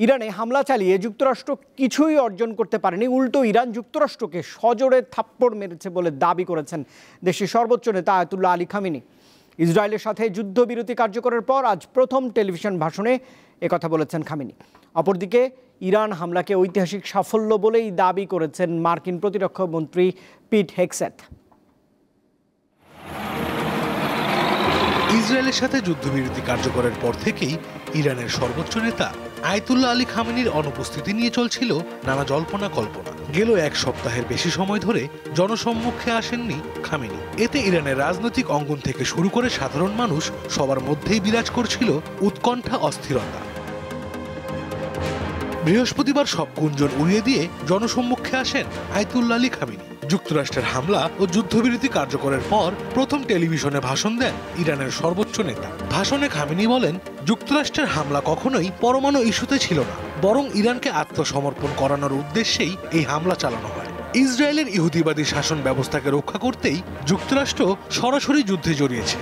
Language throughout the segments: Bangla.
ইরানে হামলা চালিয়ে যুক্তরাষ্ট্র কিছুই অর্জন করতে পারেনি, উল্টো ইরান যুক্তরাষ্ট্রকে সজোরে থাপ্পড় মেরেছে বলে দাবি করেছেন দেশটির সর্বোচ্চ নেতা আয়াতুল্লাহ আলী খামেনি। ইসরায়েলের সাথে যুদ্ধবিরতি কার্যকরের পর আজ প্রথম টেলিভিশন ভাষণে একথা বলেছেন খামেনি। অপরদিকে ইরান হামলাকে ঐতিহাসিক সাফল্য বলেই দাবি করেছেন মার্কিন প্রতিরক্ষা মন্ত্রী পিট হেগসেথ। ইসরায়েলের সাথে যুদ্ধবিরতি কার্যকরের পর থেকেই ইরানের সর্বোচ্চ নেতা আয়াতুল্লাহ আলী খামেনির অনুপস্থিতি নিয়ে চলছিল নানা জল্পনা কল্পনা। গেল এক সপ্তাহের বেশি সময় ধরে জনসম্মুখে আসেননি খামেনি। এতে ইরানের রাজনৈতিক অঙ্গন থেকে শুরু করে সাধারণ মানুষ সবার মধ্যেই বিরাজ করছিল উৎকণ্ঠা, অস্থিরতা। বৃহস্পতিবার সব গুঞ্জন উড়িয়ে দিয়ে জনসম্মুখে আসেন আয়াতুল্লাহ আলী খামেনি। যুক্তরাষ্ট্রের হামলা ও যুদ্ধবিরতি কার্যকরের পর প্রথম টেলিভিশনে ভাষণ দেন ইরানের সর্বোচ্চ নেতা। ভাষণে খামেনি বলেন, যুক্তরাষ্ট্রের হামলা কখনোই পরমাণু ইস্যুতে ছিল না, বরং ইরানকে আত্মসমর্পণ করানোর উদ্দেশ্যেই এই হামলা চালানো হয়। ইসরায়েলের ইহুদিবাদী শাসন ব্যবস্থাকে রক্ষা করতেই যুক্তরাষ্ট্র সরাসরি যুদ্ধে জড়িয়েছে।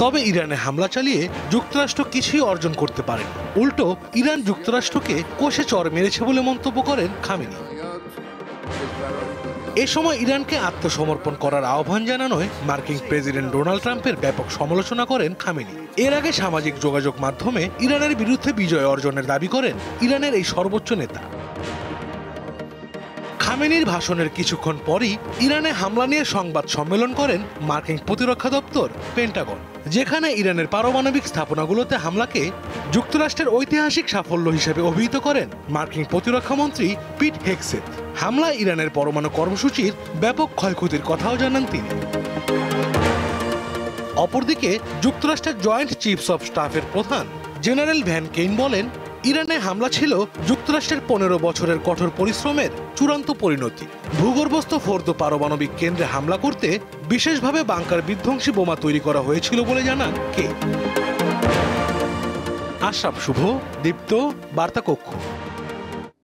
তবে ইরানে হামলা চালিয়ে যুক্তরাষ্ট্র কিছুই অর্জন করতে পারেনি, উল্টো ইরান যুক্তরাষ্ট্রকে কষে চড় মেরেছে বলে মন্তব্য করেন খামেনি। এ সময় ইরানকে আত্মসমর্পণ করার আহ্বান জানানোয় মার্কিন প্রেসিডেন্ট ডোনাল্ড ট্রাম্পের ব্যাপক সমালোচনা করেন খামেনি। এর আগে সামাজিক যোগাযোগ মাধ্যমে ইরানের বিরুদ্ধে বিজয় অর্জনের দাবি করেন ইরানের এই সর্বোচ্চ নেতা। খামেনির ভাষণের কিছুক্ষণ পরই ইরানে হামলা নিয়ে সংবাদ সম্মেলন করেন মার্কিন প্রতিরক্ষা দপ্তর পেন্টাগন, যেখানে ইরানের পারমাণবিক স্থাপনাগুলোতে হামলাকে যুক্তরাষ্ট্রের ঐতিহাসিক সাফল্য হিসেবে অভিহিত করেন মার্কিন প্রতিরক্ষা মন্ত্রী পিট হেগসেথ। হামলায় ইরানের পরমাণু কর্মসূচির ব্যাপক ক্ষয়ক্ষতির কথাও জানান তিনি। অপরদিকে যুক্তরাষ্ট্রের জয়েন্ট চিফস অব স্টাফের প্রধান জেনারেল ভ্যান কেইন বলেন, ইরানে হামলা ছিল যুক্তরাষ্ট্রের 15 বছরের কঠোর পরিশ্রমের চূড়ান্ত পরিণতি। ভূগর্ভস্থ ফোর্দো পারমাণবিক কেন্দ্রে হামলা করতে বিশেষভাবে বাংকার বিধ্বংসী বোমা তৈরি করা হয়েছিল বলে জানান কেইন। আশরাফ শুভ, দীপ্ত, বার্তা কক্ষ।